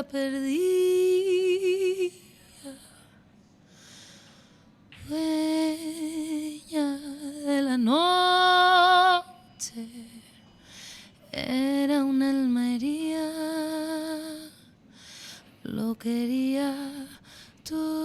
perdida, dueña de la noche, era una alma herida, lo quería tú.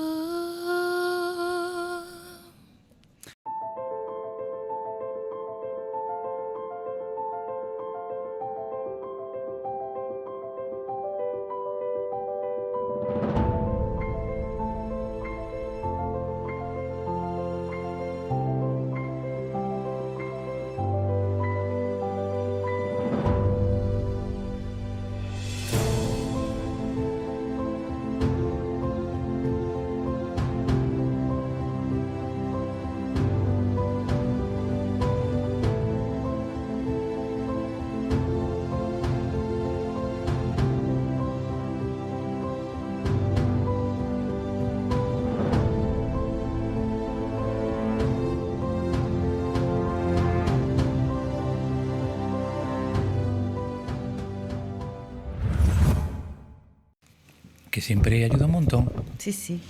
Que siempre ayuda un montón. Sí, sí.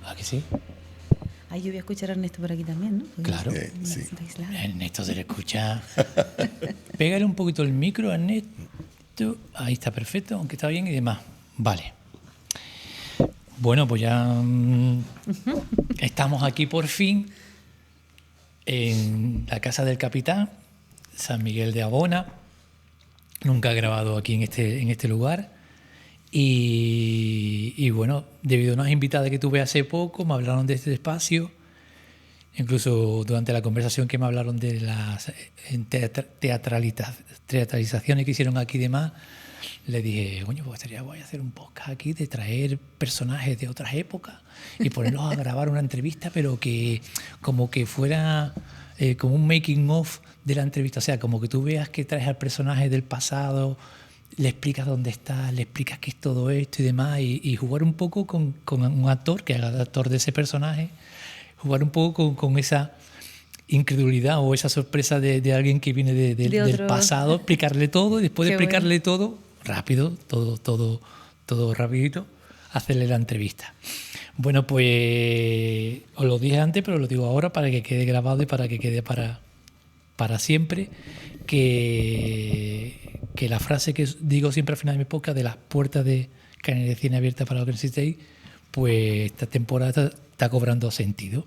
¿Ah, que sí? Ay, yo voy a escuchar a Ernesto por aquí también, ¿no? Porque Claro. sí. Ernesto se le escucha. Pégale un poquito el micro, Ernesto. Ahí está perfecto, aunque está bien y demás. Vale. Bueno, pues ya estamos aquí por fin en la casa del capitán, San Miguel de Abona. Nunca he grabado aquí en este lugar. Y bueno, debido a unas invitadas que tuve hace poco, me hablaron de este espacio. Incluso durante la conversación que me hablaron de las teatralizaciones que hicieron aquí y demás, le dije, coño, pues estaría guay hacer un podcast aquí de traer personajes de otras épocas y ponerlos a grabar una entrevista, pero que como que fuera como un making of de la entrevista. O sea, como que tú veas que traes al personaje del pasado, le explicas dónde está, le explicas qué es todo esto y demás, y jugar un poco con un actor que haga de actor de ese personaje, jugar un poco con esa incredulidad o esa sorpresa de alguien que viene del pasado, explicarle todo y después de explicarle todo, rápido, todo rapidito, hacerle la entrevista. Bueno, pues os lo dije antes, pero lo digo ahora para que quede grabado y para que quede para siempre, que la frase que digo siempre al final de mi podcast, de las puertas de Canarias de Cine abiertas para lo que necesitéis, pues esta temporada está cobrando sentido.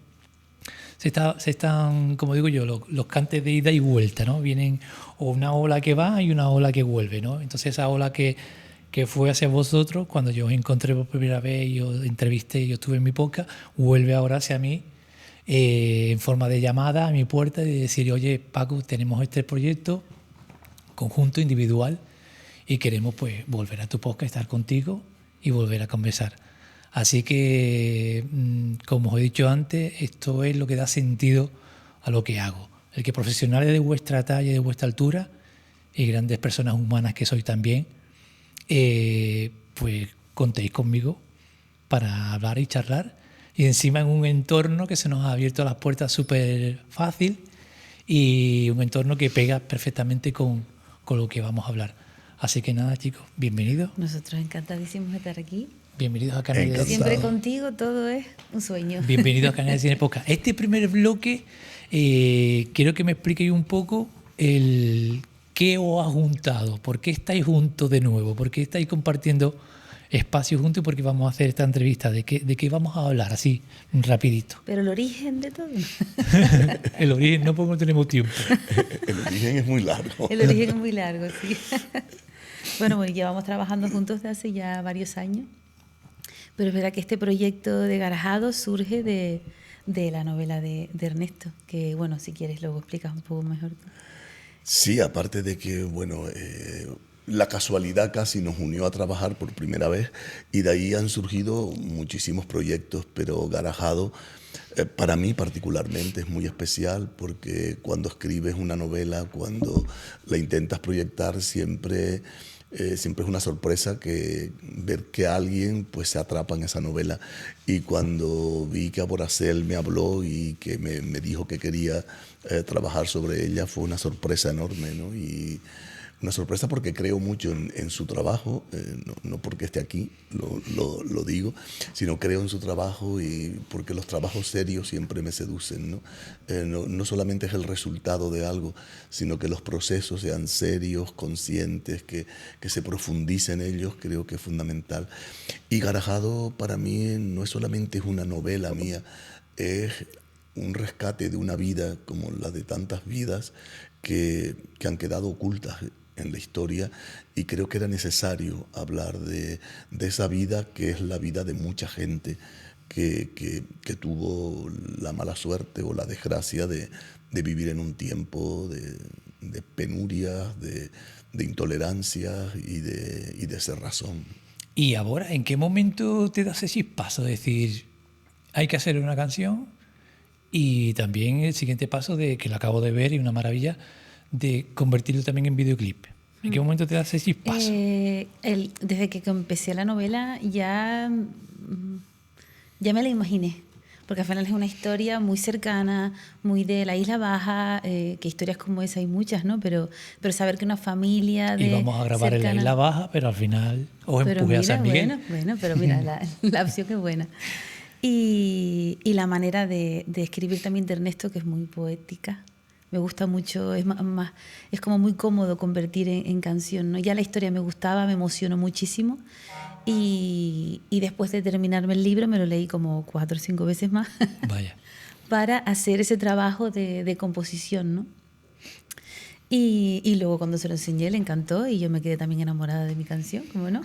Se están, como digo yo, los cantes de ida y vuelta, ¿no? Vienen o una ola que va y una ola que vuelve, ¿no? Entonces esa ola que fue hacia vosotros, cuando yo os encontré por primera vez y os entrevisté y yo estuve en mi podcast, vuelve ahora hacia mí en forma de llamada a mi puerta y decir, oye, Paco, tenemos este proyecto conjunto, individual, y queremos pues volver a tu podcast, estar contigo y volver a conversar. Así que, como os he dicho antes, esto es lo que da sentido a lo que hago. El que profesionales de vuestra talla y de vuestra altura y grandes personas humanas que sois también, pues contéis conmigo para hablar y charlar. Y encima en un entorno que se nos ha abierto las puertas súper fácil y un entorno que pega perfectamente con lo que vamos a hablar. Así que nada, chicos, bienvenidos. Nosotros encantadísimos de estar aquí. Bienvenidos a Canarias de Cine. Siempre contigo todo es un sueño. Bienvenidos a Canarias de Cine Podcast. Este primer bloque, quiero que me expliquéis un poco qué os ha juntado, por qué estáis juntos de nuevo, por qué estáis compartiendo espacios juntos y por qué vamos a hacer esta entrevista, de qué vamos a hablar, así, rapidito. Pero el origen de todo. El origen, no, porque no tenemos tiempo. El origen es muy largo. El origen es muy largo, sí. Bueno, pues llevamos trabajando juntos desde hace ya varios años. Pero es verdad que este proyecto de Garajado surge de la novela de Ernesto, que bueno, si quieres luego explicas un poco mejor. Sí, aparte de que, bueno, la casualidad casi nos unió a trabajar por primera vez y de ahí han surgido muchísimos proyectos, pero Garajado para mí particularmente es muy especial porque cuando escribes una novela, cuando la intentas proyectar, siempre es una sorpresa ver que alguien pues se atrapa en esa novela. Y cuando vi que Aboracel me habló y que me dijo que quería trabajar sobre ella, fue una sorpresa enorme, ¿no? Y Una sorpresa porque creo mucho en su trabajo, no porque esté aquí, lo digo, sino creo en su trabajo y porque los trabajos serios siempre me seducen, ¿no? No solamente es el resultado de algo, sino que los procesos sean serios, conscientes, que se profundice en ellos, creo que es fundamental. Y Garajado para mí no es solamente una novela mía, es un rescate de una vida como la de tantas vidas que han quedado ocultas en la historia, y creo que era necesario hablar de esa vida que es la vida de mucha gente que tuvo la mala suerte o la desgracia de vivir en un tiempo de penurias, de intolerancias y de cerrazón. Y ahora, ¿en qué momento te das ese paso de decir, hay que hacer una canción? Y también el siguiente paso de que lo acabo de ver y una maravilla, de convertirlo también en videoclip. ¿En qué momento te das ese paso? Desde que empecé la novela ya me la imaginé, porque al final es una historia muy cercana, muy de la Isla Baja, que historias como esa hay muchas, ¿no? Pero saber que una familia de Íbamos a grabar cercana, en la Isla Baja, pero al final os pero empujé a mira, San Miguel. Bueno, pero mira, la opción es buena. Y la manera de escribir también de Ernesto, que es muy poética. Me gusta mucho, es como muy cómodo convertir en canción, ¿no? Ya la historia me gustaba, me emocionó muchísimo. Y después de terminarme el libro me lo leí como 4 o 5 veces más. Vaya. Para hacer ese trabajo de composición, ¿no? Y luego cuando se lo enseñé le encantó y yo me quedé también enamorada de mi canción, ¿cómo no?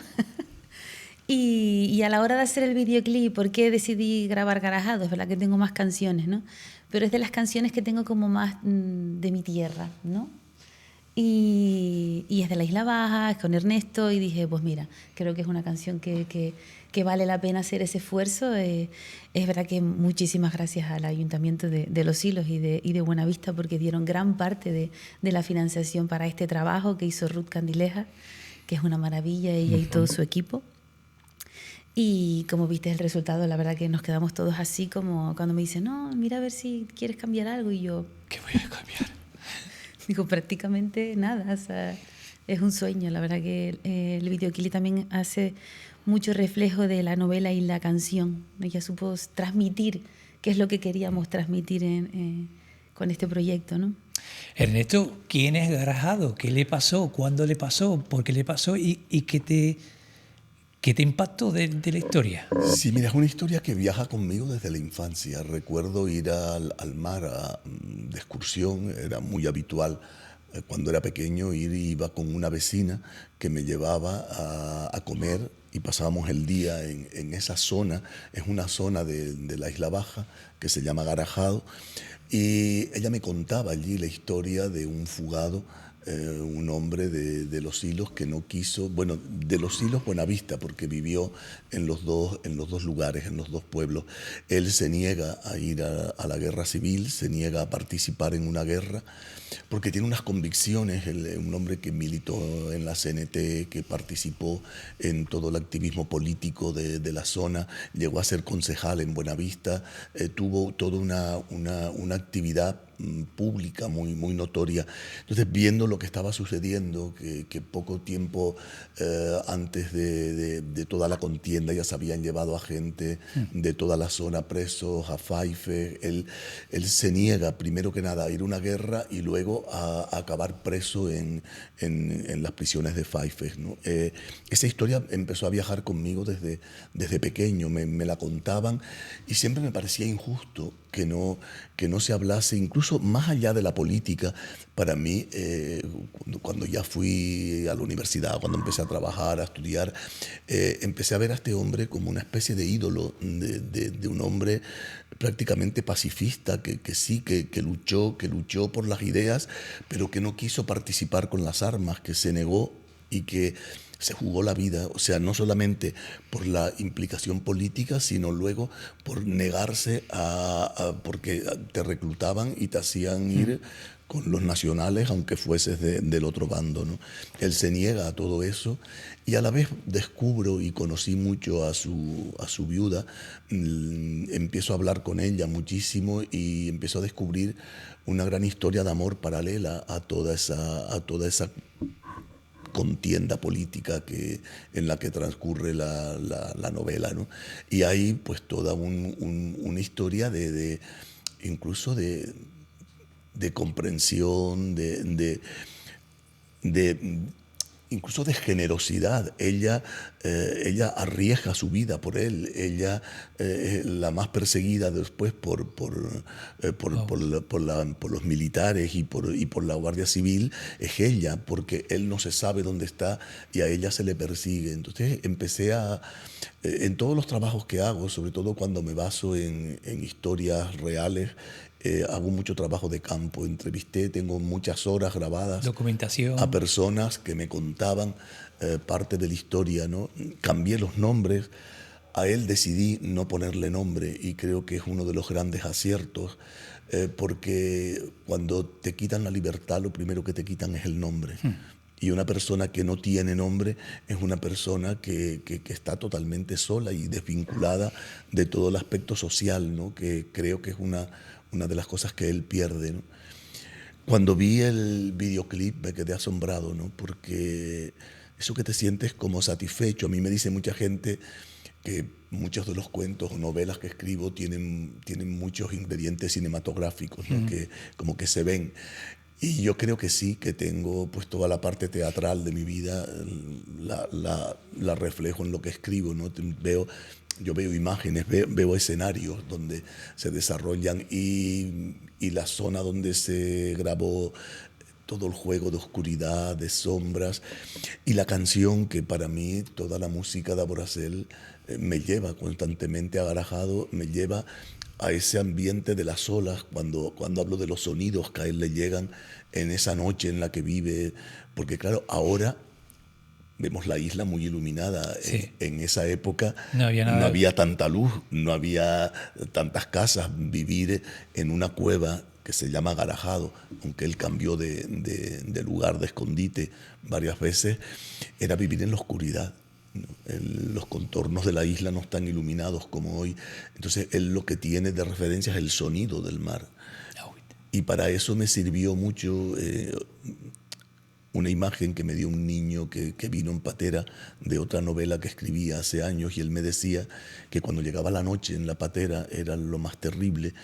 Y a la hora de hacer el videoclip, ¿por qué decidí grabar Garajado? Es verdad que tengo más canciones, ¿no? Pero es de las canciones que tengo como más de mi tierra, ¿no? Y es de la Isla Baja, es con Ernesto, y dije, pues mira, creo que es una canción que vale la pena hacer ese esfuerzo. Es verdad que muchísimas gracias al Ayuntamiento de Los Silos y de Buenavista, porque dieron gran parte de la financiación para este trabajo que hizo Ruth Candileja, que es una maravilla, ella y todo su equipo. Y como viste el resultado, la verdad que nos quedamos todos así, como cuando me dicen, no, mira a ver si quieres cambiar algo, y yo, ¿Qué voy a cambiar? digo, prácticamente nada, o sea, es un sueño. La verdad que el videoclip también hace mucho reflejo de la novela y la canción. Ella supo transmitir qué es lo que queríamos transmitir con este proyecto, ¿no? Ernesto, ¿quién es Garajado? ¿Qué le pasó? ¿Cuándo le pasó? ¿Por qué le pasó? ¿Y qué te impactó de la historia? Sí, mira, es una historia que viaja conmigo desde la infancia. Recuerdo ir al mar de excursión, era muy habitual cuando era pequeño iba con una vecina que me llevaba a comer y pasábamos el día en esa zona. Es una zona de la Isla Baja que se llama Garajado, y ella me contaba allí la historia de un fugado, un hombre de Los Silos que no quiso, bueno, de Los Silos Buenavista, porque vivió en los dos lugares, en los dos pueblos. Él se niega a ir a la guerra civil, se niega a participar en una guerra, porque tiene unas convicciones. Un hombre que militó en la CNT, que participó en todo el activismo político de la zona, llegó a ser concejal en Buenavista, tuvo toda una actividad pública muy notoria. Entonces, viendo lo que estaba sucediendo, que poco tiempo antes de toda la contienda ya se habían llevado a gente de toda la zona presos, a Faife, él se niega primero que nada a ir a una guerra y luego a acabar preso en las prisiones de Faife, ¿no? Esa historia empezó a viajar conmigo desde pequeño, me la contaban, y siempre me parecía injusto que no se hablase, incluso más allá de la política. Para mí, cuando ya fui a la universidad, cuando empecé a trabajar, a estudiar, empecé a ver a este hombre como una especie de ídolo, de un hombre prácticamente pacifista, que luchó por las ideas, pero que no quiso participar con las armas, que se negó y que se jugó la vida, o sea, no solamente por la implicación política, sino luego por negarse porque te reclutaban y te hacían ir con los nacionales, aunque fueses del otro bando, ¿no? Él se niega a todo eso, y a la vez descubro y conocí mucho a su viuda. Empiezo a hablar con ella muchísimo y empiezo a descubrir una gran historia de amor paralela a toda esa contienda política en la que transcurre la novela, ¿no? Y hay pues toda una historia incluso de comprensión, incluso de generosidad. Ella arriesga su vida por él. Ella, la más perseguida después por los militares y por la Guardia Civil, es ella, porque él no se sabe dónde está y a ella se le persigue. Entonces empecé en todos los trabajos que hago, sobre todo cuando me baso en historias reales, hago mucho trabajo de campo. Entrevisté, tengo muchas horas grabadas. Documentación. A personas que me contaban parte de la historia, ¿no? Cambié los nombres. A él decidí no ponerle nombre y creo que es uno de los grandes aciertos, porque cuando te quitan la libertad, lo primero que te quitan es el nombre. Y una persona que no tiene nombre es una persona que está totalmente sola y desvinculada de todo el aspecto social, ¿no? Que creo que es una de las cosas que él pierde, ¿no? Cuando vi el videoclip me quedé asombrado, ¿no? Porque eso que te sientes como satisfecho. A mí me dice mucha gente que muchos de los cuentos o novelas que escribo tienen muchos ingredientes cinematográficos, ¿no? Que como que se ven. Y yo creo que sí, que tengo pues toda la parte teatral de mi vida, la reflejo en lo que escribo, ¿no? Yo veo imágenes, veo escenarios donde se desarrollan y la zona donde se grabó todo el juego de oscuridad, de sombras, y la canción que para mí, toda la música de Aborracel me lleva constantemente agarajado, me lleva a ese ambiente de las olas, cuando hablo de los sonidos que a él le llegan en esa noche en la que vive, porque claro, ahora vemos la isla muy iluminada. Sí. En esa época no había tanta luz, no había tantas casas. Vivir en una cueva que se llama Garajado, aunque él cambió de lugar, de escondite varias veces, era vivir en la oscuridad. Los contornos de la isla no están iluminados como hoy. Entonces él lo que tiene de referencia es el sonido del mar. Y para eso me sirvió mucho una imagen que me dio un niño que vino en patera de otra novela que escribí hace años, y él me decía que cuando llegaba la noche en la patera era lo más terrible,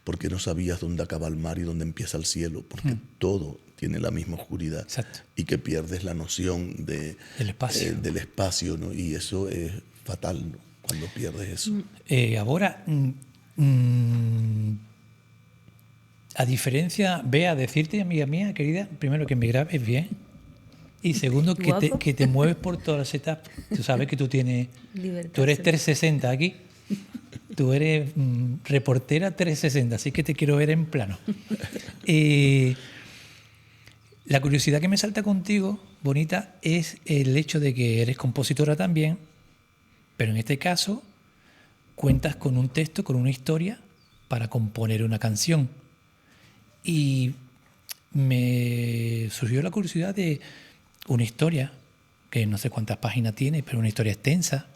porque no sabías dónde acaba el mar y dónde empieza el cielo, porque todo tiene la misma oscuridad. Exacto. Y que pierdes la noción del espacio, ¿no? Y eso es fatal, ¿no? Cuando pierdes eso. Ahora, a diferencia, Bea, decirte, amiga mía, querida, primero que me grabes bien y segundo que te mueves por todas las etapas. Tú sabes que tú tienes... Libertad, tú eres sí. 360 aquí. Tú eres reportera 360, así que te quiero ver en plano. La curiosidad que me salta contigo, Bonita, es el hecho de que eres compositora también, pero en este caso cuentas con un texto, con una historia para componer una canción. Y me surgió la curiosidad de una historia, que no sé cuántas páginas tiene, pero una historia extensa,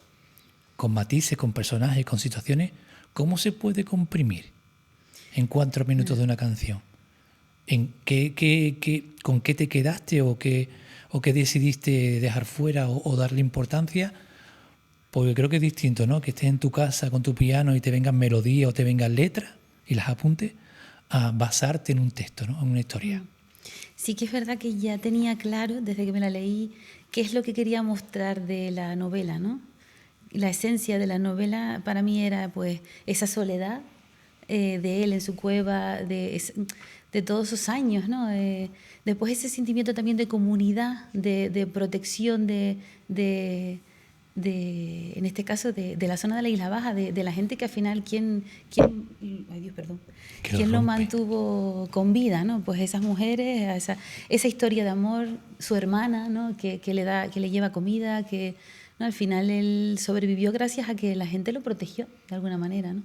con matices, con personajes, con situaciones. ¿Cómo se puede comprimir en 4 minutos de una canción? ¿En con qué te quedaste o qué decidiste dejar fuera o darle importancia? Porque creo que es distinto, ¿no? Que estés en tu casa con tu piano y te vengan melodías o te vengan letras y las apuntes, a basarte en un texto, ¿no? En una historia. Sí que es verdad que ya tenía claro, desde que me la leí, qué es lo que quería mostrar de la novela, ¿no? La esencia de la novela para mí era pues esa soledad de él en su cueva, de todos esos años, ¿no? Después ese sentimiento también de comunidad, de protección, en este caso de la zona de la Isla Baja, de la gente que al final ¿quién lo mantuvo con vida, ¿no? Pues esas mujeres, esa historia de amor, su hermana, ¿no? que le lleva comida, que ¿no? Al final él sobrevivió gracias a que la gente lo protegió de alguna manera, ¿no?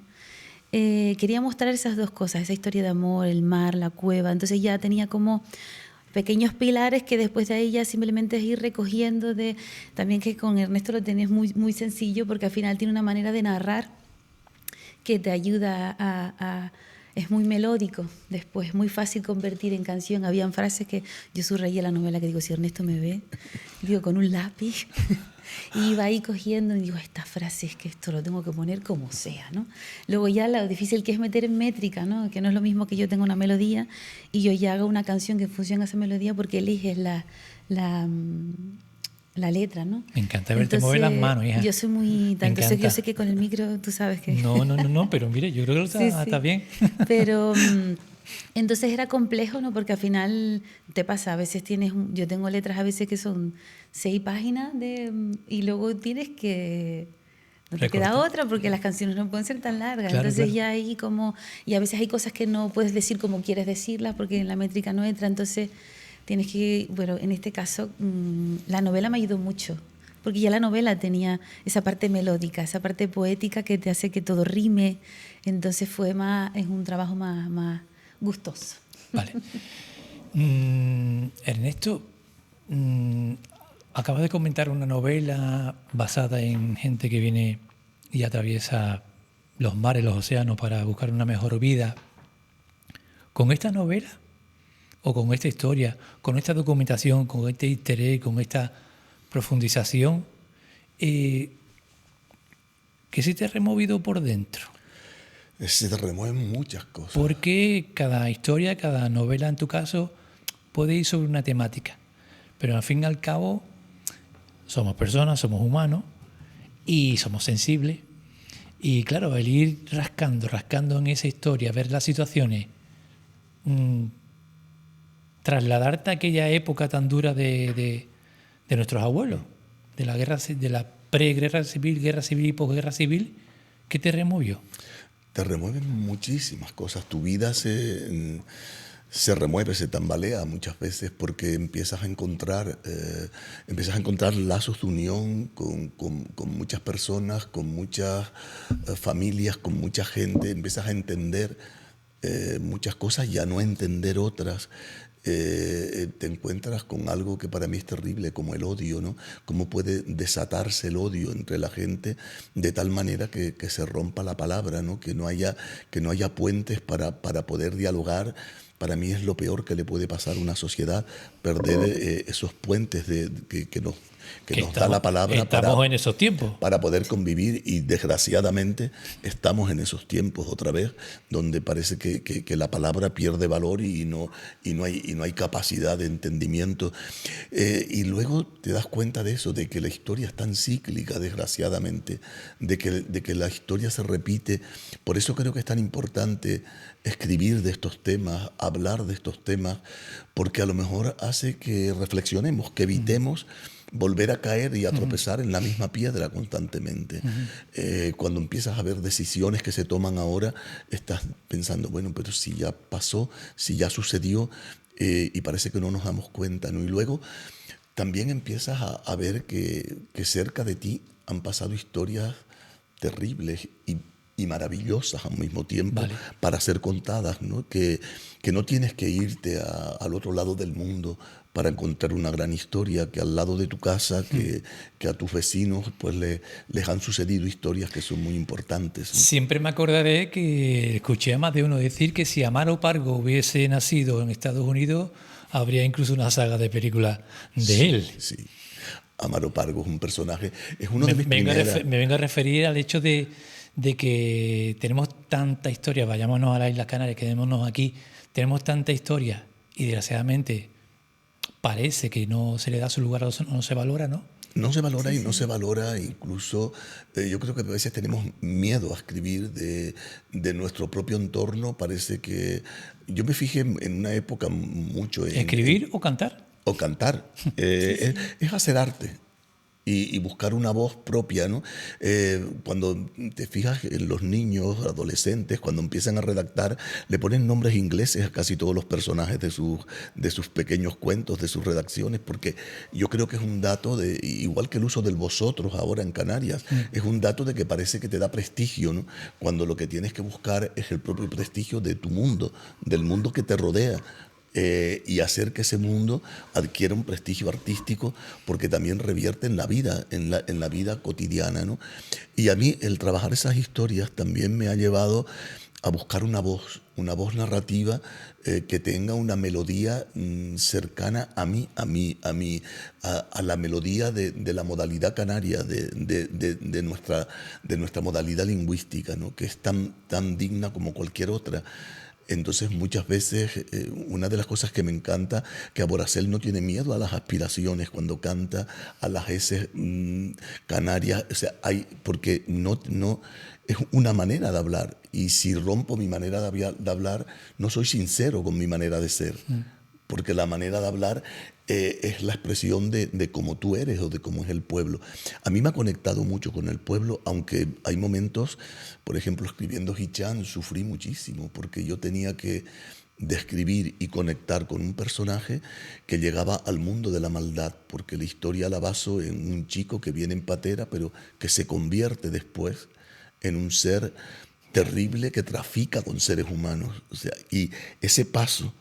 Quería mostrar esas dos cosas, esa historia de amor, el mar, la cueva. Entonces ya tenía como pequeños pilares que después de ahí ya simplemente es ir recogiendo también que con Ernesto lo tenés muy, muy sencillo, porque al final tiene una manera de narrar que te ayuda es muy melódico, después muy fácil convertir en canción. Habían frases que yo subrayé la novela, que digo, si Ernesto me ve, digo, con un lápiz, y iba ahí cogiendo y digo, estas frases, que esto lo tengo que poner como sea, ¿no? Luego ya lo difícil que es meter en métrica, ¿no? Que no es lo mismo que yo tenga una melodía y yo ya haga una canción que funcione a esa melodía, porque eliges la letra, ¿no? Me encanta verte mover las manos, hija. Yo soy muy... Tanto sé que yo encanta. sé que con el micro tú sabes que... No, pero mire, yo creo que está bien. Pero entonces era complejo, ¿no? Porque al final te pasa, a veces yo tengo letras a veces que son 6 páginas y luego tienes que... No te queda Recortar. otra, porque las canciones no pueden ser tan largas. Claro, Entonces claro. ya ahí como... Y a veces hay cosas que no puedes decir como quieres decirlas porque en la métrica no entra. Entonces tienes que... Bueno, en este caso la novela me ayudó mucho, porque ya la novela tenía esa parte melódica, esa parte poética que te hace que todo rime. Entonces es un trabajo más gustoso. Vale. Ernesto, acabas de comentar una novela basada en gente que viene y atraviesa los mares, los océanos para buscar una mejor vida. ¿Con esta novela o con esta historia, con esta documentación, con este interés, con esta profundización, qué se te ha removido por dentro? Se te remueven muchas cosas. Porque cada historia, cada novela en tu caso, puede ir sobre una temática. Pero al fin y al cabo, somos personas, somos humanos y somos sensibles. Y claro, el ir rascando en esa historia, ver las situaciones, trasladarte a aquella época tan dura de nuestros abuelos, de la guerra, de la preguerra civil, guerra civil y posguerra civil, ¿qué te removió? Te remueven muchísimas cosas. Tu vida se remueve, se tambalea muchas veces porque empiezas a encontrar lazos de unión con muchas personas, con muchas familias, con mucha gente. Empiezas a entender muchas cosas y a no entender otras. Te encuentras con algo que para mí es terrible, como el odio, ¿no? Cómo puede desatarse el odio entre la gente de tal manera que se rompa la palabra, ¿no? Que no haya puentes para poder dialogar. Para mí es lo peor que le puede pasar a una sociedad, perder esos puentes que nos da la palabra Estamos en esos tiempos. para poder convivir, y desgraciadamente estamos en esos tiempos otra vez donde parece que la palabra pierde valor y no hay capacidad de entendimiento. Y luego te das cuenta de eso, de que la historia es tan cíclica, desgraciadamente, de que la historia se repite. Por eso creo que es tan importante escribir de estos temas, hablar de estos temas, porque a lo mejor hace que reflexionemos, que evitemos volver a caer y a tropezar en la misma piedra constantemente. Cuando empiezas a ver decisiones que se toman ahora, estás pensando, bueno, pero si ya pasó, si ya sucedió, y parece que no nos damos cuenta, ¿no? Y luego también empiezas a ver que cerca de ti han pasado historias terribles y maravillosas al mismo tiempo, Vale, para ser contadas, ¿no? Que no tienes que irte al otro lado del mundo para encontrar una gran historia, que al lado de tu casa, que a tus vecinos pues les han sucedido historias que son muy importantes, ¿no? Siempre me acordaré que escuché a más de uno decir que si Amaro Pargo hubiese nacido en Estados Unidos, habría incluso una saga de películas de él. Sí. Amaro Pargo es un personaje, es uno de mis Me primeras... vengo a referir al hecho de que tenemos tanta historia, vayámonos a las Islas Canarias, quedémonos aquí, tenemos tanta historia y desgraciadamente parece que no se le da su lugar, no se valora, ¿no? No se valora y no se valora, incluso yo creo que a veces tenemos miedo a escribir de nuestro propio entorno. Parece que yo me fijé en una época mucho en... ¿Escribir o cantar? O cantar. Es hacer arte. Y buscar una voz propia, ¿no? Cuando te fijas en los niños, adolescentes, cuando empiezan a redactar, le ponen nombres ingleses a casi todos los personajes de sus pequeños cuentos, de sus redacciones, porque yo creo que es un dato, igual que el uso del vosotros ahora en Canarias, es un dato de que parece que te da prestigio, ¿no? Cuando lo que tienes que buscar es el propio prestigio de tu mundo, del mundo que te rodea. Y hacer que ese mundo adquiera un prestigio artístico, porque también revierte en la vida, en la vida cotidiana, ¿no? Y a mí el trabajar esas historias también me ha llevado a buscar una voz narrativa que tenga una melodía cercana a la melodía de la modalidad canaria, de nuestra modalidad lingüística, ¿no? Que es tan digna como cualquier otra. Entonces, muchas veces, una de las cosas que me encanta, que Aboracel no tiene miedo a las aspiraciones cuando canta, a las S canarias, o sea, porque no es una manera de hablar, y si rompo mi manera de hablar, no soy sincero con mi manera de ser, porque la manera de hablar es la expresión de cómo tú eres o de cómo es el pueblo. A mí me ha conectado mucho con el pueblo, aunque hay momentos, por ejemplo, escribiendo Hichan, sufrí muchísimo, porque yo tenía que describir y conectar con un personaje que llegaba al mundo de la maldad, porque la historia la baso en un chico que viene en patera, pero que se convierte después en un ser terrible que trafica con seres humanos. O sea, y ese paso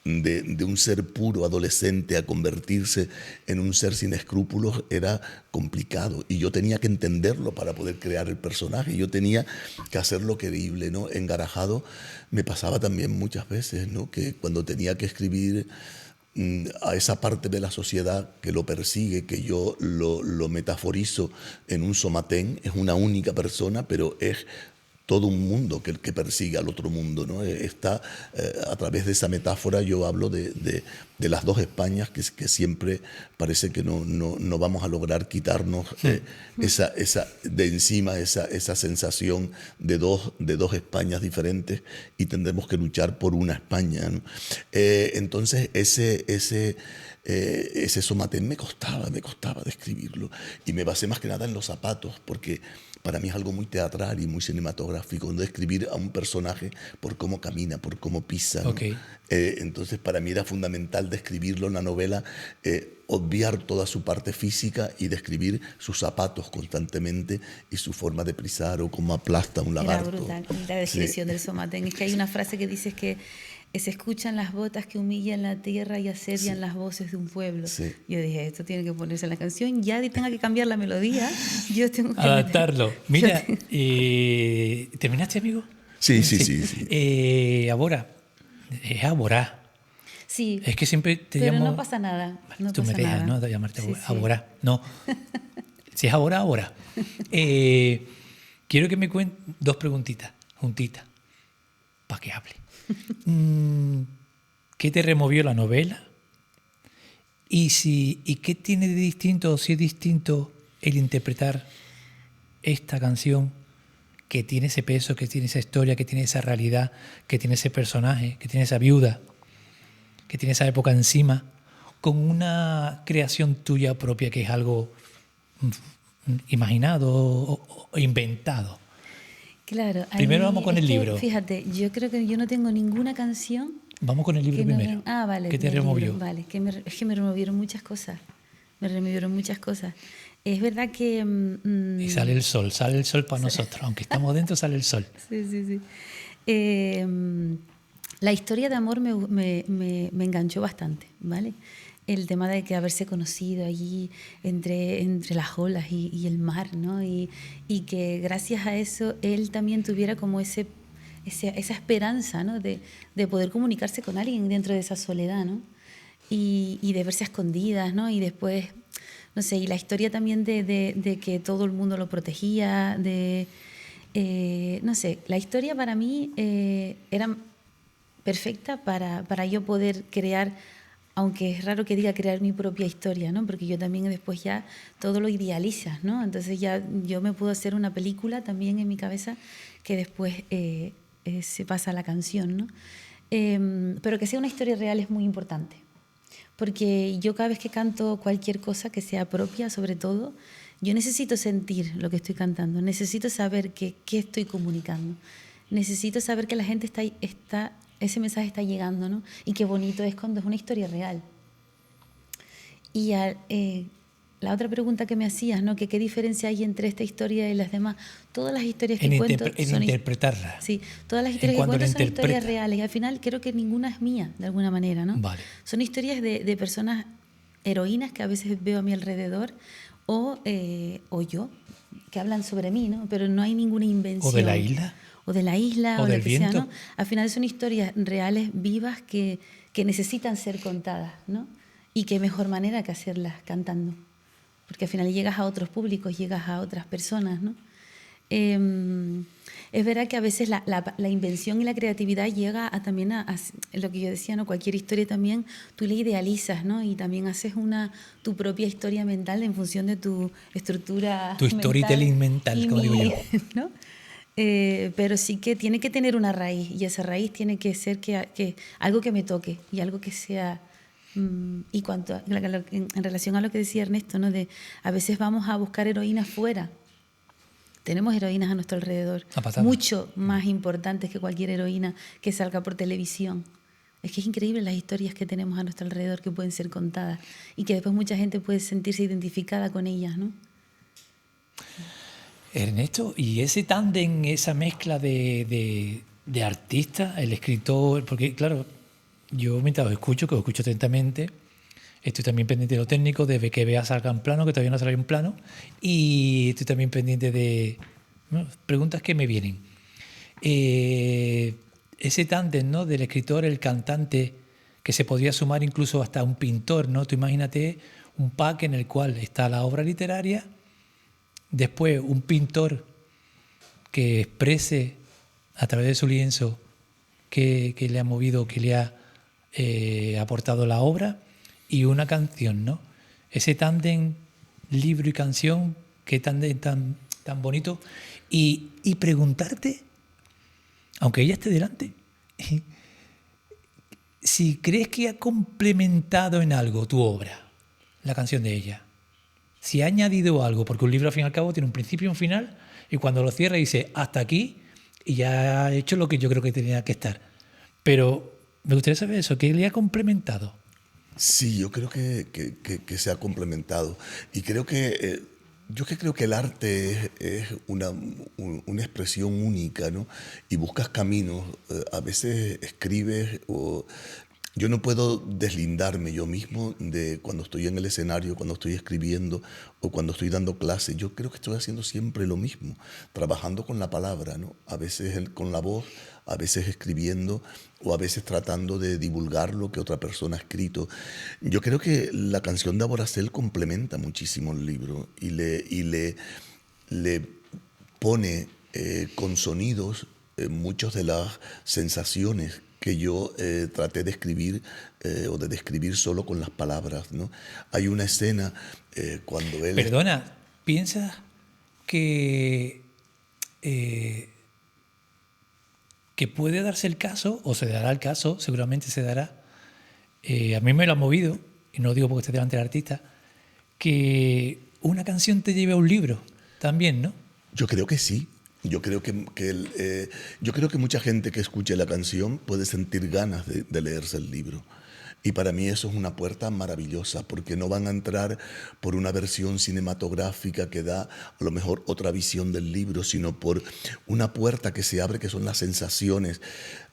de un ser puro, adolescente, a convertirse en un ser sin escrúpulos era complicado, y yo tenía que entenderlo para poder crear el personaje. Yo tenía que hacerlo creíble, ¿no? En Garajado me pasaba también muchas veces, ¿no? Que cuando tenía que escribir a esa parte de la sociedad que lo persigue, que yo lo metaforizo en un somatén, es una única persona, pero es todo un mundo que persigue al otro mundo, ¿no? Está, a través de esa metáfora yo hablo de las dos Españas que siempre parece que no vamos a lograr quitarnos esa de encima, esa sensación de dos Españas diferentes, y tendremos que luchar por una España, ¿no? Entonces ese somatén me costaba describirlo, y me basé más que nada en los zapatos, porque para mí es algo muy teatral y muy cinematográfico, ¿no? Describir a un personaje por cómo camina, por cómo pisa, ¿no? Okay. Entonces para mí era fundamental describirlo en la novela, obviar toda su parte física y describir sus zapatos constantemente y su forma de pisar o cómo aplasta un lagarto. Era brutal la descripción del somatén. Es que hay una frase que dice que se escuchan las botas que humillan la tierra y asedian las voces de un pueblo. Sí. Yo dije, esto tiene que ponerse en la canción, ya tenga que cambiar la melodía, yo tengo que adaptarlo. Mira, ¿terminaste, amigo? Sí. Abora, es Aborá. Sí. Es que siempre te pero llamo... no pasa nada. No tú pasa me dejas, nada. ¿no? De llamarte sí, Aborá. No. Si es Abora. Quiero que me cuentes 2 preguntitas juntitas para que hable. ¿Qué te removió la novela? ¿Y qué tiene de distinto, o si es distinto, el interpretar esta canción que tiene ese peso, que tiene esa historia, que tiene esa realidad, que tiene ese personaje, que tiene esa viuda, que tiene esa época encima, con una creación tuya propia que es algo imaginado o inventado? Claro. Primero vamos con el libro. Fíjate, yo creo que yo no tengo ninguna canción. Vamos con el libro primero. Vale. ¿Qué te removió? Libro, vale, es que me removieron muchas cosas. Es verdad que... y sale el sol para nosotros. Aunque estamos dentro, sale el sol. Sí. La historia de amor me enganchó bastante, ¿vale? El tema de que haberse conocido allí entre las olas y el mar, ¿no? Y que gracias a eso él también tuviera como esa esperanza, ¿no? De poder comunicarse con alguien dentro de esa soledad, ¿no? Y de verse a escondidas, ¿no? Y después, no sé, y la historia también de que todo el mundo lo protegía, no sé, la historia para mí era perfecta para yo poder crear, aunque es raro que diga crear mi propia historia, ¿no? Porque yo también después ya todo lo idealizas, ¿no? Entonces ya yo me puedo hacer una película también en mi cabeza que después se pasa a la canción, ¿no? Pero que sea una historia real es muy importante. Porque yo cada vez que canto cualquier cosa que sea propia, sobre todo, yo necesito sentir lo que estoy cantando, necesito saber qué estoy comunicando, necesito saber que la gente ese mensaje está llegando, ¿no? Y qué bonito es cuando es una historia real. Y la otra pregunta que me hacías, ¿no? Que qué diferencia hay entre esta historia y las demás. Todas las historias que cuento son interpretarlas. Sí, todas las historias que cuento son historias reales y al final creo que ninguna es mía, de alguna manera, ¿no? Vale. Son historias de personas heroínas que a veces veo a mi alrededor o yo, que hablan sobre mí, ¿no? Pero no hay ninguna invención. ¿O de la isla? o de la isla O o, del lo que sea, viento. ¿no? Al final son historias reales, vivas, que necesitan ser contadas, ¿no? Y qué mejor manera que hacerlas cantando, porque al final llegas a otros públicos, llegas a otras personas, ¿no? Es verdad que a veces la invención y la creatividad llega también a lo que yo decía, ¿no? Cualquier historia también tú la idealizas, ¿no? Y también haces tu propia historia mental en función de tu estructura Tu storytelling mental, y como digo yo. ¿no? Pero sí que tiene que tener una raíz, y esa raíz tiene que ser que algo que me toque y algo que sea... Y en relación a lo que decía Ernesto, ¿no? De a veces vamos a buscar heroínas fuera. Tenemos heroínas a nuestro alrededor, Ha pasado. mucho más importantes que cualquier heroína que salga por televisión. Es que es increíble las historias que tenemos a nuestro alrededor que pueden ser contadas y que después mucha gente puede sentirse identificada con ellas, ¿no? Ernesto, y ese tándem, esa mezcla de artista, el escritor, porque claro, yo mientras os escucho, que os escucho atentamente, estoy también pendiente de lo técnico, de que vea salga en plano, que todavía no sale en plano, y estoy también pendiente de preguntas que me vienen. Ese tándem, ¿no? Del escritor, el cantante, que se podría sumar incluso hasta un pintor, ¿no? Tú imagínate un pack en el cual está la obra literaria, después un pintor que exprese a través de su lienzo que le ha movido, que le ha aportado la obra, y una canción, ¿no? Ese tándem libro y canción, qué tándem tan bonito. Y preguntarte, aunque ella esté delante, si crees que ha complementado en algo tu obra, la canción de ella. Si ha añadido algo, porque un libro al fin y al cabo tiene un principio y un final, y cuando lo cierra dice hasta aquí, y ya ha hecho lo que yo creo que tenía que estar. Pero me gustaría saber eso, ¿qué le ha complementado? Sí, yo creo que se ha complementado. Y creo que, creo que el arte es una expresión única, ¿no? Y buscas caminos. A veces escribes o... Yo no puedo deslindarme yo mismo de cuando estoy en el escenario, cuando estoy escribiendo o cuando estoy dando clases. Yo creo que estoy haciendo siempre lo mismo, trabajando con la palabra, ¿no? A veces con la voz, a veces escribiendo o a veces tratando de divulgar lo que otra persona ha escrito. Yo creo que la canción de Aboracel complementa muchísimo el libro y le pone con sonidos muchas de las sensaciones que yo traté de escribir o de describir solo con las palabras, ¿no? Hay una escena cuando él... Perdona, ¿piensas que puede darse el caso, o se dará el caso, seguramente se dará, a mí me lo ha movido, y no lo digo porque esté delante del artista, que una canción te lleve a un libro también, ¿no? Yo creo que sí. Yo creo yo creo que mucha gente que escuche la canción puede sentir ganas de leerse el libro. Y para mí eso es una puerta maravillosa, porque no van a entrar por una versión cinematográfica que da a lo mejor otra visión del libro, sino por una puerta que se abre, que son las sensaciones.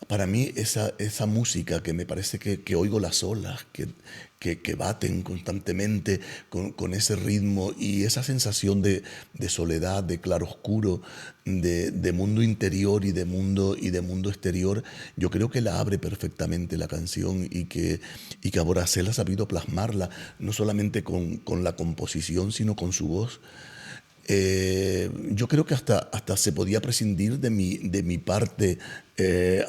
Para mí esa música que me parece que oigo las olas, que baten constantemente con ese ritmo y esa sensación de soledad, de claroscuro, de mundo interior y de mundo exterior, yo creo que la abre perfectamente la canción y que Aboracel ha sabido plasmarla, no solamente con la composición, sino con su voz. Yo creo que hasta se podía prescindir de mi parte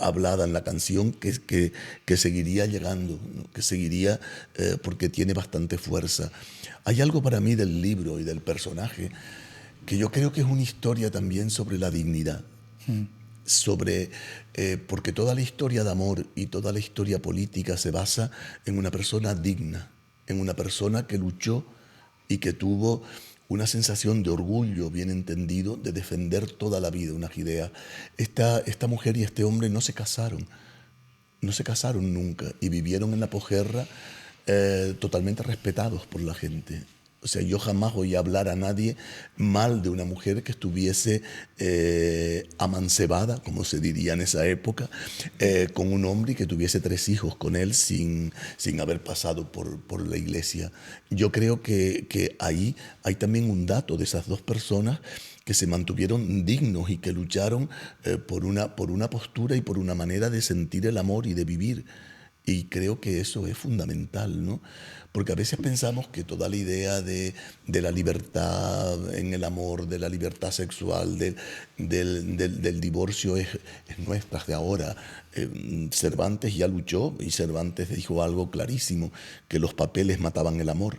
hablada en la canción, que seguiría llegando, ¿no? Que seguiría porque tiene bastante fuerza. Hay algo para mí del libro y del personaje que yo creo que es una historia también sobre la dignidad, porque toda la historia de amor y toda la historia política se basa en una persona digna, en una persona que luchó y que tuvo una sensación de orgullo bien entendido de defender toda la vida unas ideas. Esta mujer y este hombre no se casaron nunca y vivieron en la posguerra totalmente respetados por la gente. O sea, yo jamás oí hablar a nadie mal de una mujer que estuviese amancebada, como se diría en esa época, con un hombre y que tuviese 3 hijos con él sin haber pasado por la iglesia. Yo creo que ahí hay también un dato de esas 2 personas que se mantuvieron dignos y que lucharon por una postura y por una manera de sentir el amor y de vivir. Y creo que eso es fundamental, ¿no? Porque a veces pensamos que toda la idea de la libertad en el amor, de la libertad sexual, del divorcio es nuestra de ahora. Cervantes ya luchó y Cervantes dijo algo clarísimo, que los papeles mataban el amor.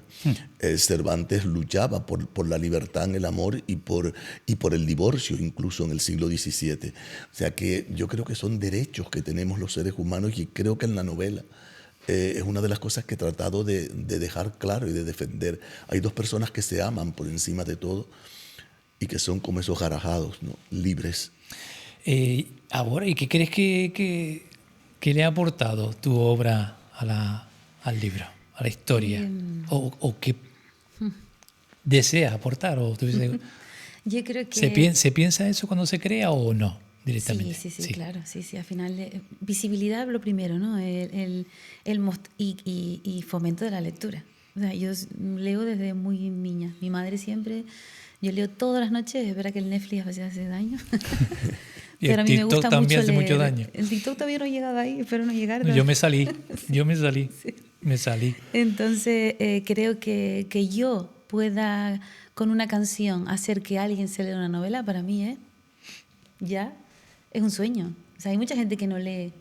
Cervantes luchaba por la libertad en el amor y por el divorcio, incluso en el siglo XVII. O sea que yo creo que son derechos que tenemos los seres humanos y creo que en la novela es una de las cosas que he tratado de dejar claro y de defender. Hay 2 personas que se aman por encima de todo y que son como esos garajados, ¿no? Libres. Ahora, ¿y qué crees que le ha aportado tu obra al libro, a la historia? ¿O qué deseas aportar? ¿O Yo creo que... ¿Se piensa eso cuando se crea o no? Directamente. Sí, claro, sí, al final visibilidad lo primero, ¿no? Y fomento de la lectura. O sea, yo leo desde muy niña. Mi madre siempre, yo leo todas las noches, es verdad que el Netflix a veces hace daño. Y pero a el mí me TikTok gusta también mucho hace leer. mucho daño. El TikTok todavía no he llegado ahí, espero no llegar. No, yo me salí. Sí. Me salí. Entonces, creo que yo pueda, con una canción, hacer que alguien se lea una novela, para mí ya es un sueño. O sea, hay mucha gente que no lee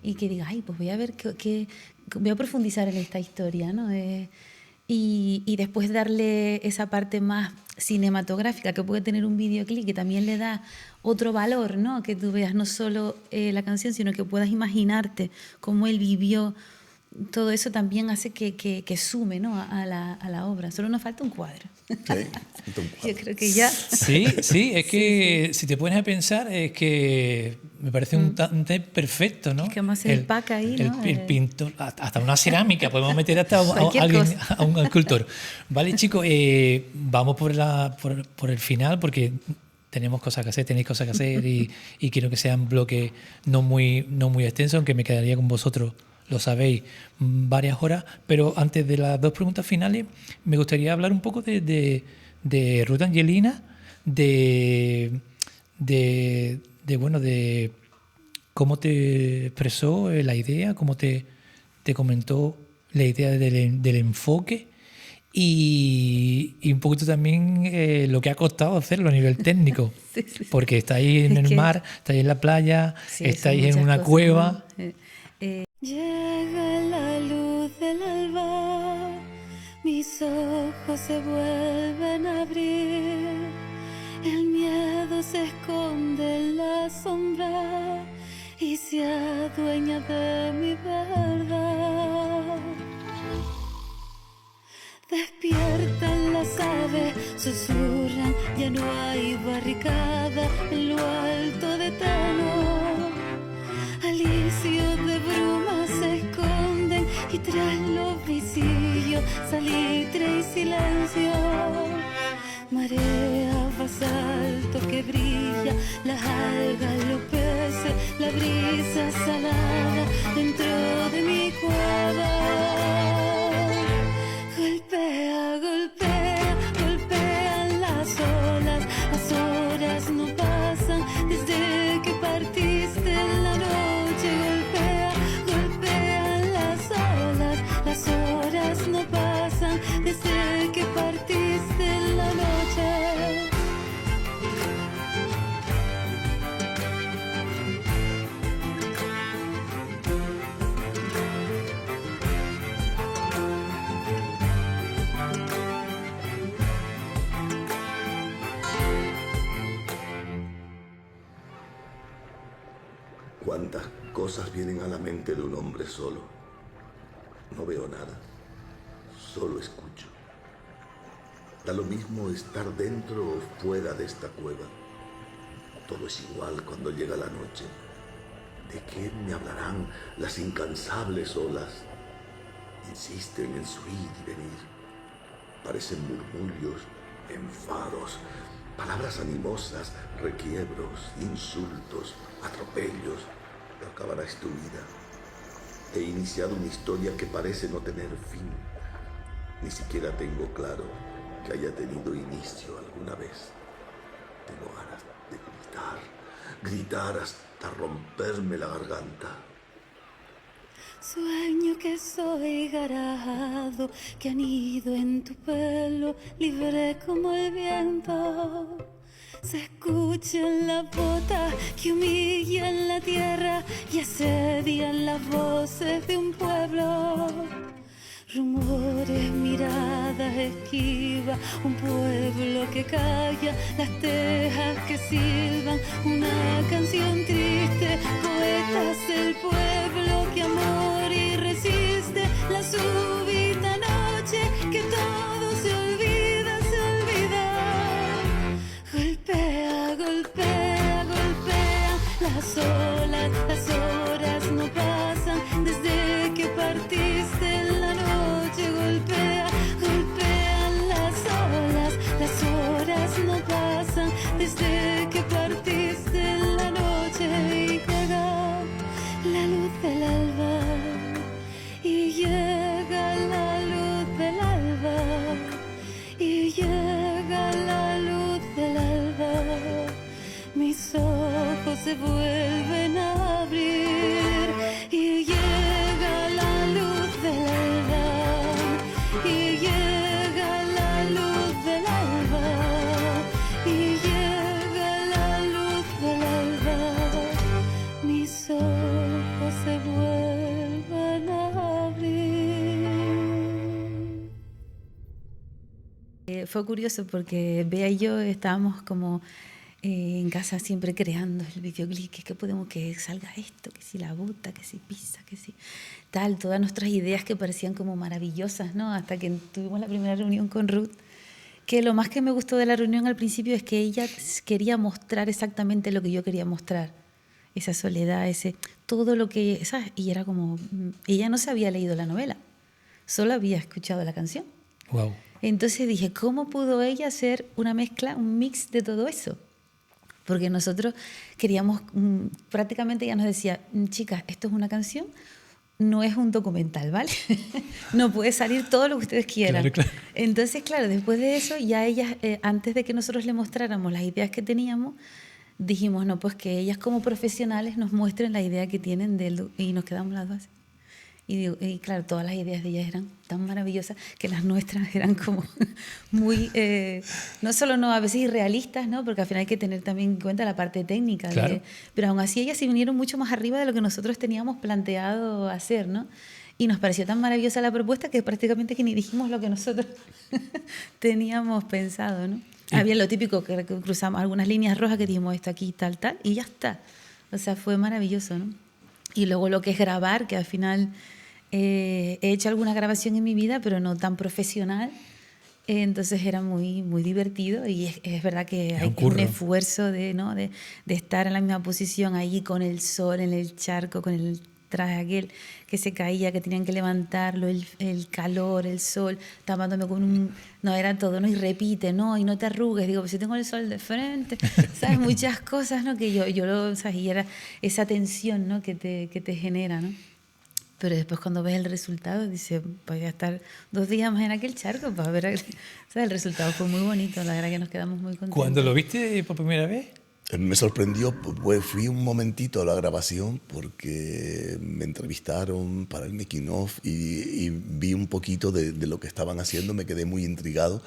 y que diga, ay, pues voy a ver voy a profundizar en esta historia, ¿no? Y después darle esa parte más cinematográfica que puede tener un videoclip, que también le da otro valor, ¿no? Que tú veas no solo la canción, sino que puedas imaginarte cómo él vivió. Todo eso también hace que sume, ¿no? a la obra. Solo nos falta un cuadro. Yo creo que ya... Sí, es que si te pones a pensar, es que me parece un té perfecto, ¿no? Es que vamos a hacer el pack ahí, ¿no? El pintor, hasta una cerámica, podemos meter hasta a un escultor. Vale, chicos, vamos por el final, porque tenemos cosas que hacer, tenéis cosas que hacer y quiero que sean bloques no muy extensos, aunque me quedaría con vosotros, lo sabéis, varias horas. Pero antes de las 2 preguntas finales, me gustaría hablar un poco de Ruth Angelina, de cómo te expresó la idea, cómo te comentó la idea del enfoque y un poquito también lo que ha costado hacerlo a nivel técnico. Sí. Porque estáis en el mar, estáis en la playa, estáis en una cueva. ¿No? Llega la luz del alba, mis ojos se vuelven a abrir, el miedo se esconde en la sombra y se adueña de mi verdad. Despiertan las aves, susurran, ya no hay barricada en lo alto de Teno. Alicios de bruma se esconden y tras los visillos salitre y silencio. Marea, basalto que brilla, las algas, los peces, la brisa salada dentro de mi cueva. Golpea, golpea, golpean las horas no pasan desde que partiste en la noche. Golpea, golpean las horas no pasan desde que partiste en la noche. ¿Cuántas cosas vienen a la mente de un hombre solo? No veo nada, solo escucho. Da lo mismo estar dentro o fuera de esta cueva. Todo es igual cuando llega la noche. ¿De qué me hablarán las incansables olas? Insisten en su ir y venir. Parecen murmullos, enfados, palabras animosas, requiebros, insultos, atropellos. No acabarás tu vida. He iniciado una historia que parece no tener fin. Ni siquiera tengo claro que haya tenido inicio alguna vez. Tengo ganas de gritar hasta romperme la garganta. Sueño que soy garajado, que anido en tu pelo, libre como el viento. Se escuchan las botas que humillan la tierra y asedian las voces de un pueblo. Rumores, miradas esquivas, un pueblo que calla, las tejas que silban, una canción triste, poetas del pueblo que amor y resiste, la súbita noche que todo se olvida, se olvida. Golpea, golpea, golpea, las olas, las horas no pasan desde que partiste. Golpea, golpean las olas, las horas no pasan desde que partiste en la noche y llega la luz del alba, y llega la luz del alba, y llega la luz del alba, mis ojos se vuelven a abrir y llega la luz del alba. Y llega la luz del alba, y llega la luz del alba, mis ojos se vuelven a abrir. Fue curioso porque Bea y yo estábamos como en casa siempre creando el videoclip, que podemos que salga esto, que si la bota, que si pizza, que si tal, todas nuestras ideas que parecían como maravillosas, ¿no? Hasta que tuvimos la primera reunión con Ruth, que lo más que me gustó de la reunión al principio es que ella quería mostrar exactamente lo que yo quería mostrar, esa soledad, ese todo lo que, ¿sabes? Y era como, ella no se había leído la novela, solo había escuchado la canción. Wow. Entonces dije, ¿cómo pudo ella hacer una mezcla, un mix de todo eso? Porque nosotros queríamos, prácticamente ella nos decía, chicas, esto es una canción, no es un documental, ¿vale? No puede salir todo lo que ustedes quieran. Claro, claro. Entonces, claro, después de eso, ya ellas, antes de que nosotros le mostráramos las ideas que teníamos, dijimos, no, pues que ellas como profesionales nos muestren la idea que tienen y nos quedamos las dos así. Y claro, todas las ideas de ellas eran tan maravillosas que las nuestras eran como muy, no solo no, a veces irrealistas, ¿no? Porque al final hay que tener también en cuenta la parte técnica. Claro. Pero aún así ellas se vinieron mucho más arriba de lo que nosotros teníamos planteado hacer, ¿no? Y nos pareció tan maravillosa la propuesta que prácticamente que ni dijimos lo que nosotros teníamos pensado, ¿no? Había lo típico que cruzamos algunas líneas rojas que dijimos esto aquí, tal, tal, y ya está. O sea, fue maravilloso, ¿no? Y luego lo que es grabar, que al final... he hecho alguna grabación en mi vida, pero no tan profesional, entonces era muy, muy divertido y es verdad que hay un esfuerzo ¿no? de estar en la misma posición ahí con el sol en el charco, con el traje aquel que se caía, que tenían que levantarlo, el calor, el sol, tapándome con un... No, era todo, ¿no? Y repite, ¿no? Y no te arrugues. Digo, pues si tengo el sol de frente, ¿sabes? Muchas cosas, ¿no? Que yo lo... ¿sabes? Y era esa tensión, ¿no? Que te genera, ¿no? Pero después cuando ves el resultado, dices, voy a estar 2 días más en aquel charco para ver... O sea, el resultado fue muy bonito, la verdad que nos quedamos muy contentos. ¿Cuándo lo viste por primera vez? Me sorprendió, pues fui un momentito a la grabación porque me entrevistaron para el making of y vi un poquito de lo que estaban haciendo, me quedé muy intrigado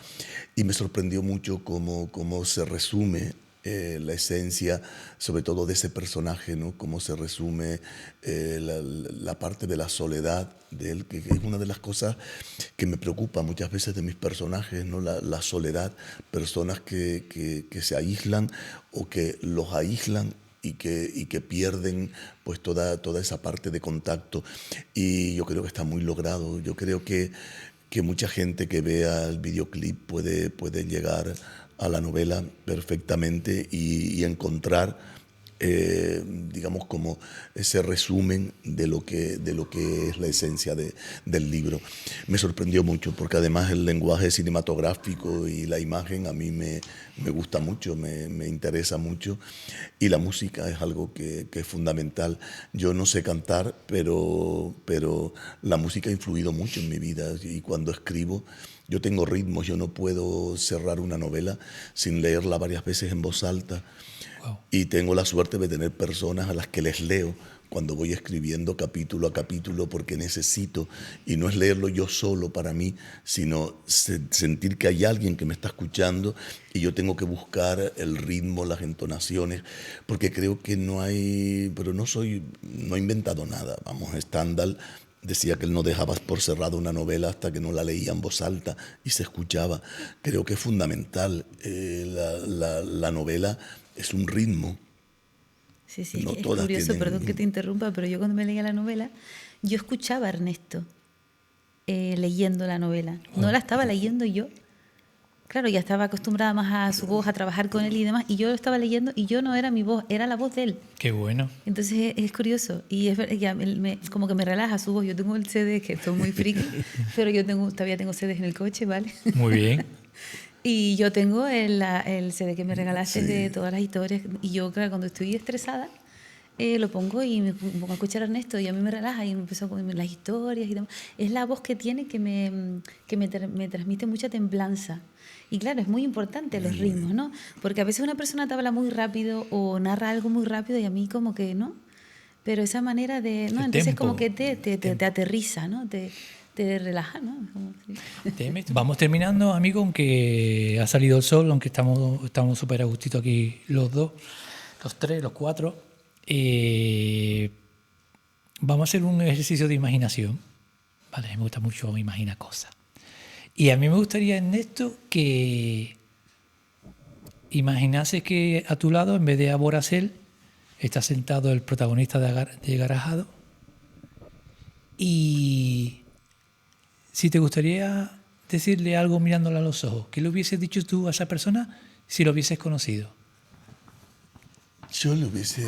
y me sorprendió mucho cómo se resume la esencia, sobre todo de ese personaje, ¿no? Cómo se resume la parte de la soledad de él, que es una de las cosas que me preocupa muchas veces de mis personajes, ¿no? La soledad, personas que se aíslan o que los aíslan y que pierden pues toda esa parte de contacto. Y yo creo que está muy logrado. Yo creo que mucha gente que vea el videoclip puede llegar a la novela perfectamente y encontrar digamos, como ese resumen de lo que es la esencia del libro. Me sorprendió mucho porque además el lenguaje cinematográfico y la imagen a mí me gusta mucho, me interesa mucho, y la música es algo que es fundamental. Yo no sé cantar, pero la música ha influido mucho en mi vida, y cuando escribo yo tengo ritmos, yo no puedo cerrar una novela sin leerla varias veces en voz alta. Wow. Y tengo la suerte de tener personas a las que les leo cuando voy escribiendo capítulo a capítulo, porque necesito, y no es leerlo yo solo para mí, sino sentir que hay alguien que me está escuchando, y yo tengo que buscar el ritmo, las entonaciones, porque creo que no hay, pero no he inventado nada. Vamos, Stendhal decía que él no dejaba por cerrada una novela hasta que no la leía en voz alta y se escuchaba. Creo que es fundamental. La novela es un ritmo. Sí, sí, No es todas curioso, tienen- perdón que te interrumpa, pero yo cuando me leía la novela, yo escuchaba a Ernesto leyendo la novela. No la estaba leyendo yo. Claro, ya estaba acostumbrada más a su voz, a trabajar con él y demás, y yo lo estaba leyendo y yo no era mi voz, era la voz de él. Qué bueno. Entonces es curioso y es ya como que me relaja su voz. Yo tengo el CD, que estoy muy friki, pero yo todavía tengo CDs en el coche, ¿vale? Muy bien. Y yo tengo el CD que me regalaste Sí. de todas las historias. Y yo, claro, cuando estoy estresada, lo pongo y me pongo a escuchar a Ernesto y a mí me relaja y me empiezo con las historias y demás. Es la voz que tiene que me transmite mucha templanza. Y claro, es muy importante los ritmos, ¿no? Porque a veces una persona te habla muy rápido o narra algo muy rápido y a mí como que no. Pero esa manera de... ¿no? El Entonces tempo, como que te tempo. aterriza, ¿no? Te relaja, ¿no? Como así. Vamos terminando, amigo, aunque ha salido el sol, aunque estamos súper a gustito aquí los dos, los tres, los cuatro. Vamos a hacer un ejercicio de imaginación. Vale, me gusta mucho imaginar cosas. Y a mí me gustaría, Ernesto, que imaginase que a tu lado, en vez de Aboracel, está sentado el protagonista de Garajado. Y si te gustaría decirle algo mirándole a los ojos, ¿qué le hubieses dicho tú a esa persona si lo hubieses conocido? Yo le hubiese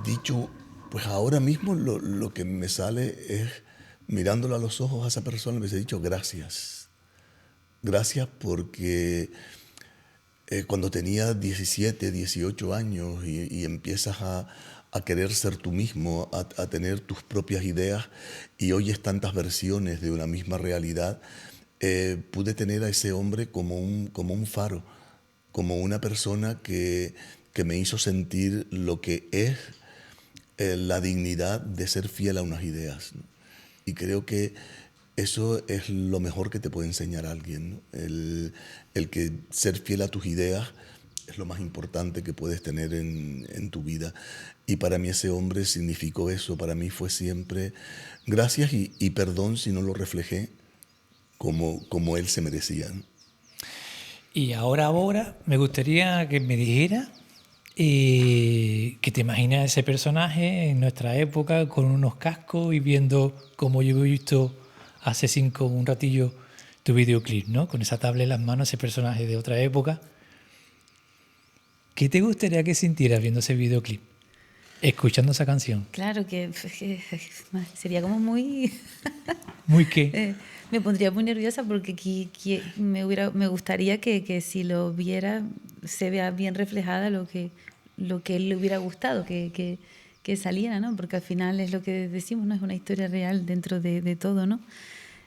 dicho, pues ahora mismo lo que me sale es, mirándolo a los ojos a esa persona, le hubiese dicho gracias. Gracias porque cuando tenía 17, 18 años y empiezas a querer ser tú mismo, a tener tus propias ideas, y oyes tantas versiones de una misma realidad, pude tener a ese hombre como un faro, como una persona que me hizo sentir lo que es la dignidad de ser fiel a unas ideas, ¿no? Y creo que eso es lo mejor que te puede enseñar alguien, ¿no? El que ser fiel a tus ideas es lo más importante que puedes tener en tu vida. Y para mí ese hombre significó eso. Para mí fue siempre gracias y perdón si no lo reflejé como él se merecía, ¿no? Y ahora me gustaría que me dijera que te imaginas ese personaje en nuestra época con unos cascos y viendo, como yo he visto hace un ratillo, tu videoclip, ¿no? Con esa tablet en las manos, ese personaje de otra época. ¿Qué te gustaría que sintieras viendo ese videoclip? Escuchando esa canción. Claro que sería como muy... Muy qué. me pondría muy nerviosa porque me gustaría que si lo viera se vea bien reflejada lo que él le hubiera gustado que saliera, ¿no? Porque al final es lo que decimos, ¿no? Es una historia real dentro de todo, ¿no?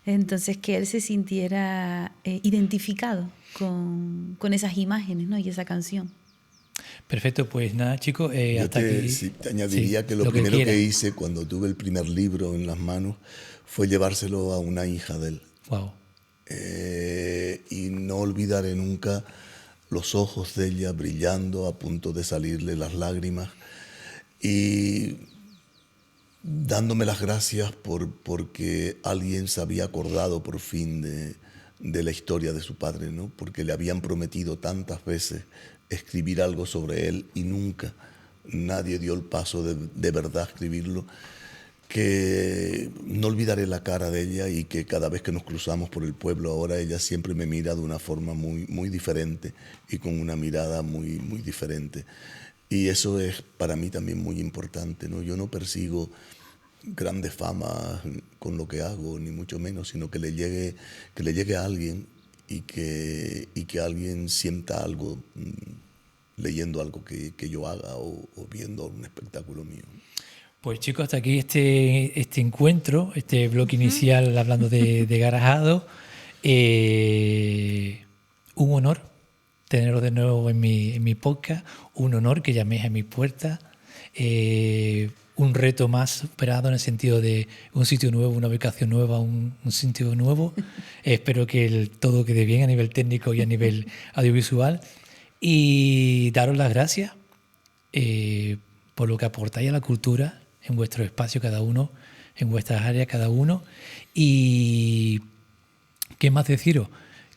Entonces que él se sintiera identificado con esas imágenes, ¿no? Y esa canción. Perfecto, pues nada, chicos, Yo hasta aquí. te añadiría que lo primero que hice cuando tuve el primer libro en las manos fue llevárselo a una hija de él. Wow. Y no olvidaré nunca los ojos de ella brillando, a punto de salirle las lágrimas, y dándome las gracias porque alguien se había acordado por fin de la historia de su padre, ¿no? Porque le habían prometido tantas veces escribir algo sobre él y nunca nadie dio el paso de verdad a escribirlo, que no olvidaré la cara de ella, y que cada vez que nos cruzamos por el pueblo ahora ella siempre me mira de una forma muy, muy diferente y con una mirada muy, muy diferente. Y eso es para mí también muy importante, ¿no? Yo no persigo grandes famas con lo que hago, ni mucho menos, sino que le llegue a alguien y que alguien sienta algo leyendo algo que yo haga o viendo un espectáculo mío. Pues chicos, hasta aquí este encuentro, este bloque inicial hablando de Garajado. Un honor teneros de nuevo en mi podcast, un honor que llaméis a mi puerta, un reto más superado en el sentido de un sitio nuevo, una ubicación nueva, un sitio nuevo. Espero que todo quede bien a nivel técnico y a nivel audiovisual. Y daros las gracias por lo que aportáis a la cultura en vuestro espacio cada uno, en vuestras áreas cada uno. Y ¿qué más deciros?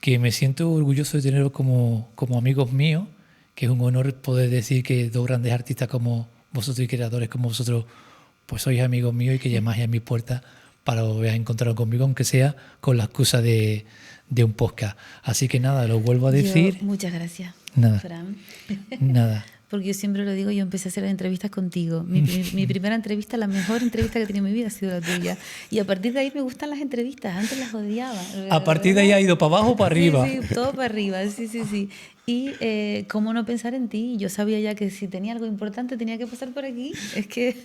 Que me siento orgulloso de teneros como amigos míos, que es un honor poder decir que dos grandes artistas como vosotros y creadores como vosotros, pues sois amigos míos y que llamáis a mi puerta para volver a encontrar conmigo, aunque sea con la excusa de un podcast. Así que nada, lo vuelvo a decir. Muchas gracias, Nada. Fran. Nada. Porque yo siempre lo digo, yo empecé a hacer las entrevistas contigo. Mi primera entrevista, la mejor entrevista que he tenido en mi vida ha sido la tuya. Y a partir de ahí me gustan las entrevistas, antes las odiaba. A partir de ahí ha ido para abajo o para arriba. Sí, todo para arriba, sí. Y cómo no pensar en ti. Yo sabía ya que si tenía algo importante tenía que pasar por aquí. Es que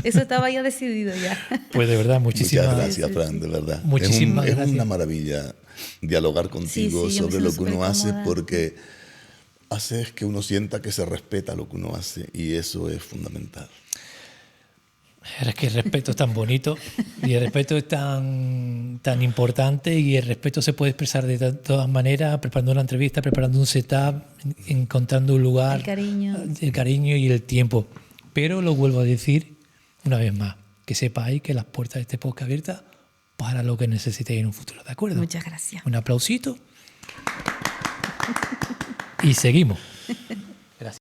eso estaba ya decidido ya. Pues de verdad, muchísimas gracias, Fran, de verdad. Muchísimas gracias. Es una maravilla dialogar contigo sobre lo que uno hace, porque haces que uno sienta que se respeta lo que uno hace, y eso es fundamental. Es que el respeto es tan bonito y el respeto es tan importante, y el respeto se puede expresar de todas maneras, preparando una entrevista, preparando un setup, encontrando un lugar, el cariño y el tiempo. Pero lo vuelvo a decir una vez más, que sepáis que las puertas de este podcast abiertas para lo que necesitéis en un futuro, ¿de acuerdo? Muchas gracias. Un aplausito y seguimos.